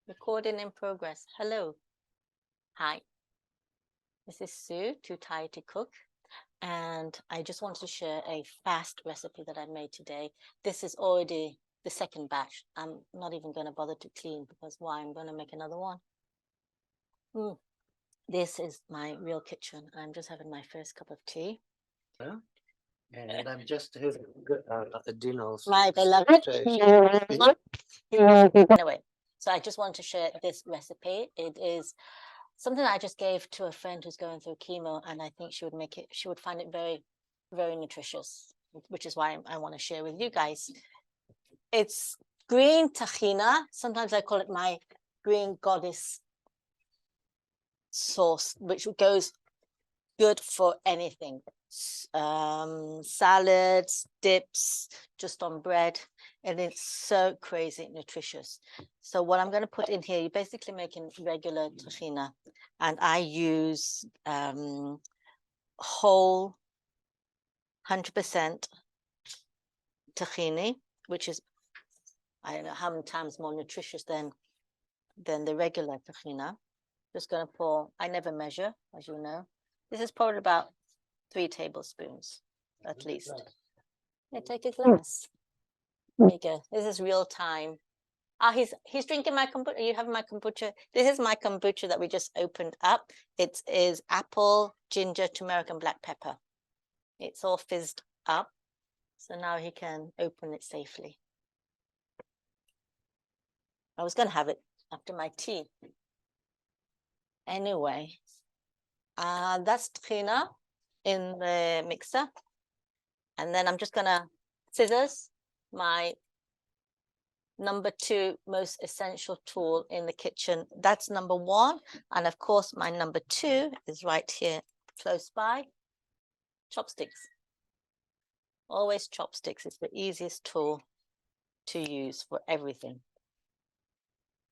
Recording in progress. Hello. Hi. This is Sue, Too Tired to Cook. And I just want to share a fast recipe that I made today. This is already the second batch. I'm not even going to bother to clean because why? I'm going to make another one. This is my real kitchen. I'm just having my first cup of tea. Yeah. And I'm just having a dinner. My beloved. Anyway, so I just want to share this recipe. It is something I just gave to a friend who's going through chemo, and I think she would find it very, very nutritious, which is why I want to share with you guys. It's green tahina. Sometimes I call it my green goddess sauce, which goes good for anything. Salads, dips, just on bread, and it's so crazy nutritious. So what I'm going to put in here, you're basically making regular tahina, and I use whole 100% tahini, which is, I don't know how many times more nutritious than the regular tahina. Just going to pour, I never measure, as you know. This is probably about 3 tablespoons at least. Yeah, take a glass. There you go. This is real time. He's drinking my kombucha. You have my kombucha. This is my kombucha that we just opened up. It is apple, ginger, turmeric, and black pepper. It's all fizzed up. So now he can open it safely. I was going to have it after my tea. Anyway, that's tahina in the mixer. And then I'm just going to scissors, my number 2 most essential tool in the kitchen. That's number 1. And of course, my number 2 is right here close by. Chopsticks. Always chopsticks. It's the easiest tool to use for everything.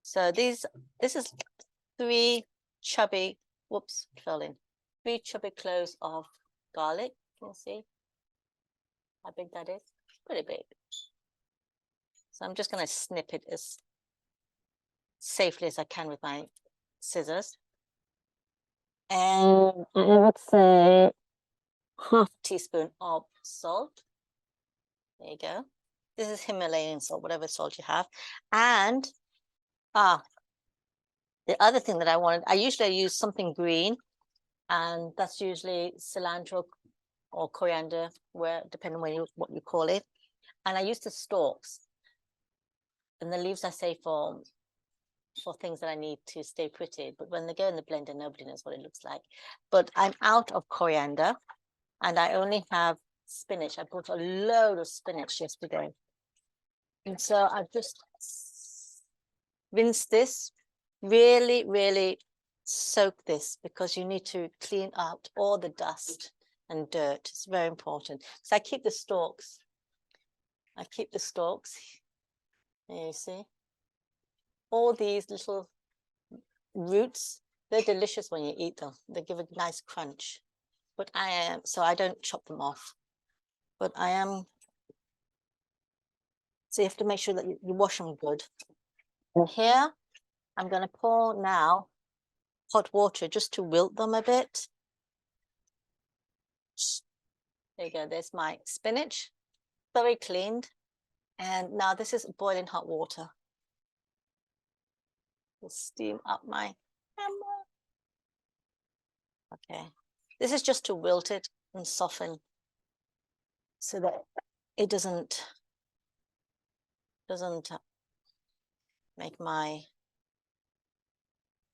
So this is 3 chubby, whoops, fell in. 3 chubby cloves of garlic. Can you see how big that is? Pretty big. So I'm just going to snip it as safely as I can with my scissors. And I would say half teaspoon of salt. There you go. This is Himalayan salt, whatever salt you have. And the other thing that I usually use something green, and that's usually cilantro or coriander, depending on what you call it. And I use the stalks. And the leaves I save for things that I need to stay pretty. But when they go in the blender, nobody knows what it looks like. But I'm out of coriander, and I only have spinach. I bought a load of spinach yesterday. And so I've just rinsed this, really, really soak this, because you need to clean out all the dust and dirt. It's very important. So I keep the stalks. There you see. All these little roots, they're delicious when you eat them. They give a nice crunch. But so I don't chop them off. But so you have to make sure that you wash them good. And here, I'm going to pour now hot water just to wilt them a bit. There you go. There's my spinach, very cleaned. And now this is boiling hot water. We'll steam up my camera. Okay. This is just to wilt it and soften so that it doesn't make the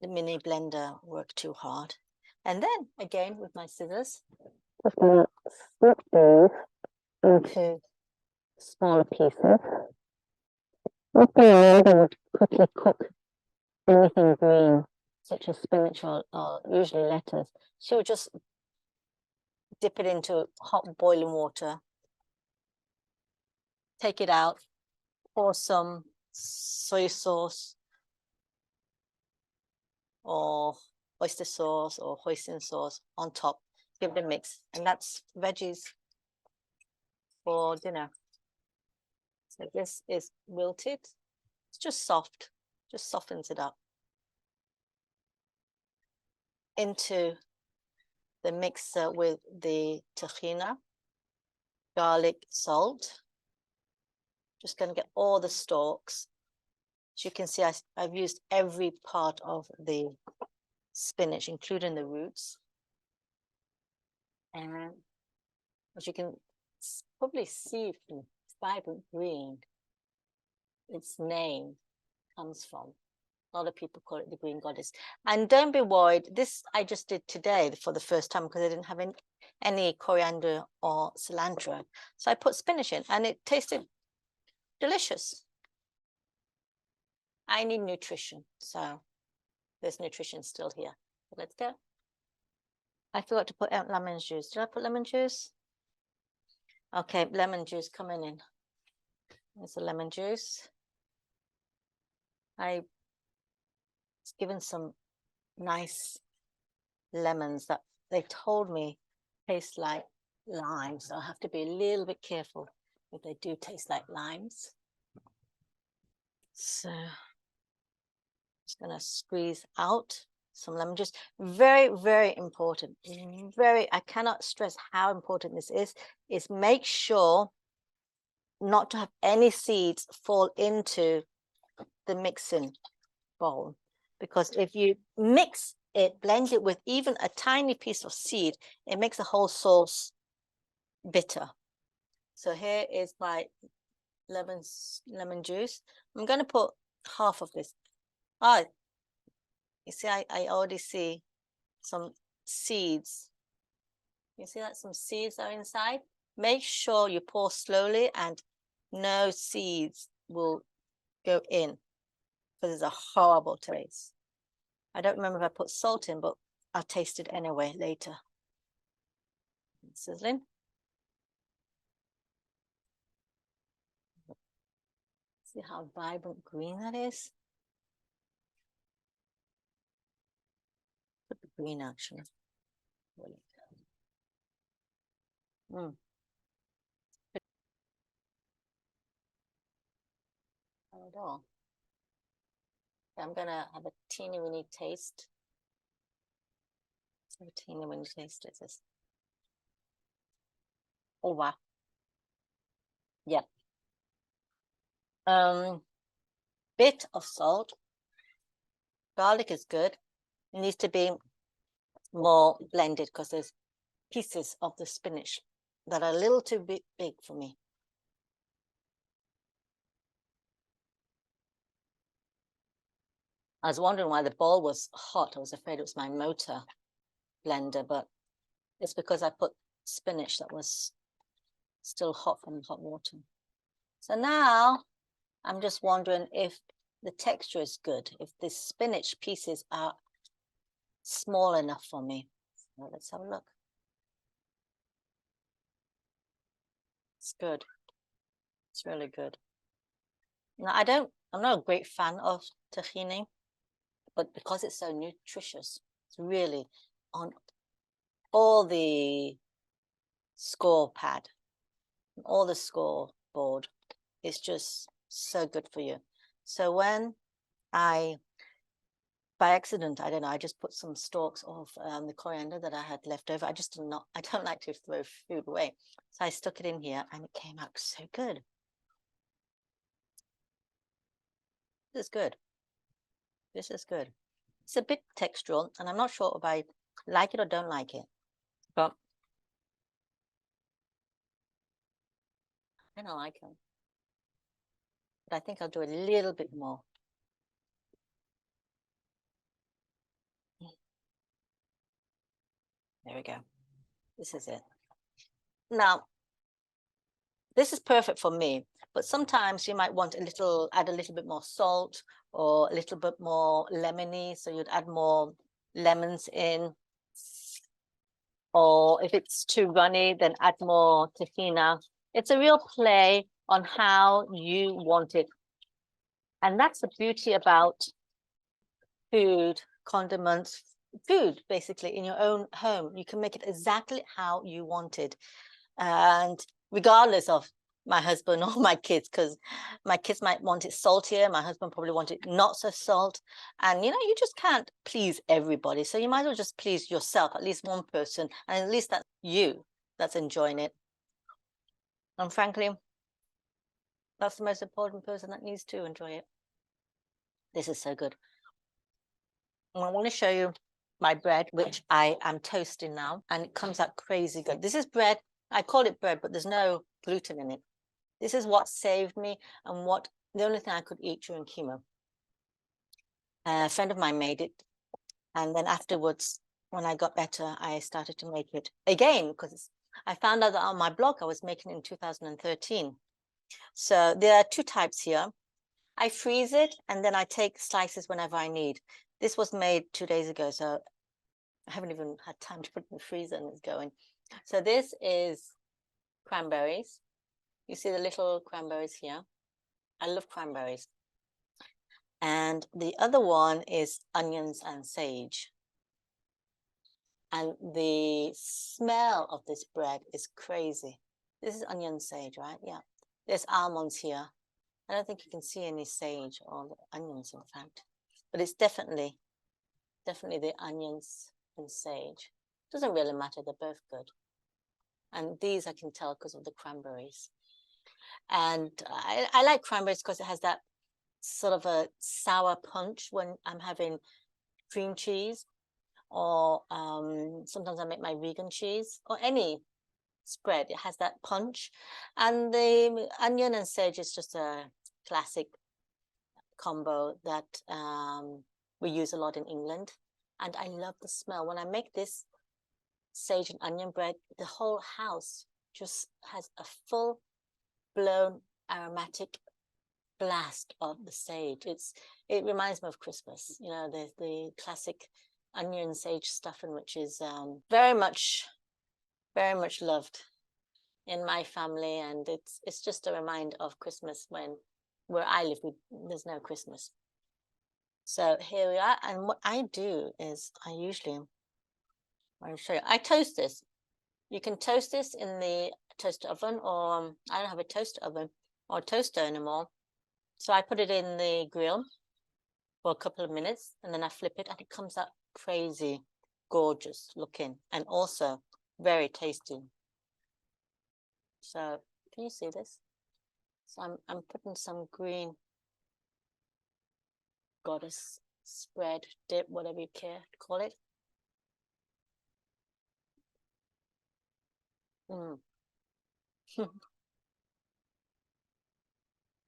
mini blender work too hard. And then again with my scissors, just gonna split these into smaller pieces. Often my mother would quickly cook anything green, such as spinach or usually lettuce. She would just dip it into hot boiling water, take it out, pour some soy sauce or oyster sauce or hoisin sauce on top, give it a mix, and that's veggies for dinner. So this is wilted. It's just soft, just softens it up into the mixer with the tahini, garlic, salt. Just going to get all the stalks. As you can see, I've used every part of the spinach, including the roots. And as you can probably see from vibrant green, its name comes from. A lot of people call it the green goddess. And don't be worried, this I just did today for the first time because I didn't have any coriander or cilantro. So I put spinach in and it tasted delicious. I need nutrition, so there's nutrition still here. Let's go. I forgot to put out lemon juice. Did I put lemon juice? Okay, lemon juice coming in. There's the lemon juice. I was given some nice lemons that they told me taste like limes. So I have to be a little bit careful if they do taste like limes. So just gonna squeeze out some lemon juice. Very, very important. I cannot stress how important this is make sure not to have any seeds fall into the mixing bowl. Because if you mix it, blend it with even a tiny piece of seed, it makes the whole sauce bitter. So here is my lemon juice. I'm going to put half of this. You see, I already see some seeds. You see that some seeds are inside? Make sure you pour slowly and no seeds will go in because it's a horrible taste. I don't remember if I put salt in, but I'll taste it anyway later. Sizzling. See how vibrant green that is? Put the green actually. Not at all. I'm gonna have a teeny weeny taste. Have a teeny weeny taste. Is this? Oh wow. Yep. Bit of salt. Garlic is good. It needs to be more blended because there's pieces of the spinach that are a little too big for me. I was wondering why the bowl was hot. I was afraid it was my motor blender, but it's because I put spinach that was still hot from the hot water. So now I'm just wondering if the texture is good, if the spinach pieces are small enough for me. So let's have a look. It's good. It's really good. Now I'm not a great fan of tahini, but because it's so nutritious, it's really on all the scoreboard, it's just so good for you. So when by accident, I don't know, I just put some stalks of the coriander that I had left over. I don't like to throw food away. So I stuck it in here and it came out so good. This is good. This is good. It's a bit textural and I'm not sure if I like it or don't like it, but I don't like it. But I think I'll do a little bit more. There we go. This is it. Now, this is perfect for me, but sometimes you might want add a little bit more salt or a little bit more lemony. So you'd add more lemons in. Or if it's too runny, then add more tahini. It's a real play on how you want it. And that's the beauty about food, condiments, food basically in your own home. You can make it exactly how you want it. And regardless of my husband or my kids, because my kids might want it saltier. My husband probably want it not so salt. And, you know, you just can't please everybody. So you might as well just please yourself, at least one person. And at least that's you that's enjoying it. And frankly, that's the most important person that needs to enjoy it. This is so good. And I want to show you my bread, which I am toasting now, and it comes out crazy good. This is bread. I call it bread, but there's no gluten in it. This is what saved me and what the only thing I could eat during chemo. A friend of mine made it. And then afterwards, when I got better, I started to make it again, because I found out that on my blog, I was making it in 2013. So there are two types here. I freeze it and then I take slices whenever I need. This was made 2 days ago, so I haven't even had time to put it in the freezer and it's going. So this is cranberries. You see the little cranberries here. I love cranberries. And the other one is onions and sage. And the smell of this bread is crazy. This is onion sage, right? Yeah. There's almonds here. I don't think you can see any sage or the onions, in fact. But it's definitely the onions and sage. Doesn't really matter, they're both good. And these I can tell because of the cranberries. And I like cranberries because it has that sort of a sour punch when I'm having cream cheese, or sometimes I make my vegan cheese, or any spread. It has that punch. And the onion and sage is just a classic combo that we use a lot in England. And I love the smell. When I make this sage and onion bread, the whole house just has a full blown aromatic blast of the sage. It reminds me of Christmas, you know, the classic onion sage stuffing, which is very much loved in my family, and it's just a reminder of Christmas when where I live there's no Christmas. So here we are, and what I do is I'll show you. I toast this. You can toast this in the toaster oven, or I don't have a toaster oven or toaster anymore. So I put it in the grill for a couple of minutes and then I flip it and it comes out crazy gorgeous looking and also very tasty. So can you see this? So I'm putting some green goddess spread, dip, whatever you care to call it.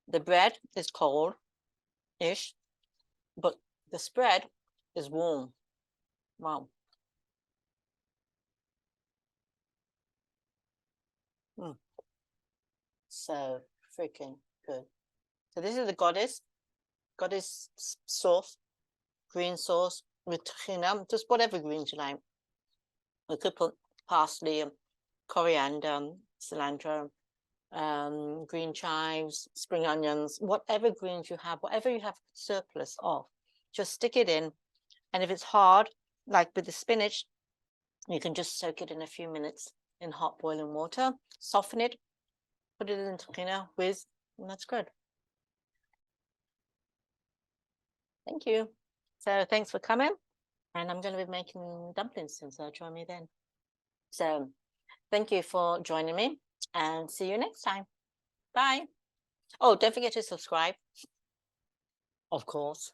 The bread is cold-ish, but the spread is warm. Wow. So freaking good. So this is the goddess sauce, green sauce with tahini, just whatever greens you like. We could put parsley, coriander, cilantro, green chives, spring onions, whatever greens you have, whatever you have surplus of, just stick it in. And if it's hard, like with the spinach, you can just soak it in a few minutes in hot boiling water, soften it, put it in tahini with, and that's good. Thank you. So thanks for coming. And I'm going to be making dumplings soon, so join me then. So thank you for joining me and see you next time. Bye. Oh, don't forget to subscribe. Of course.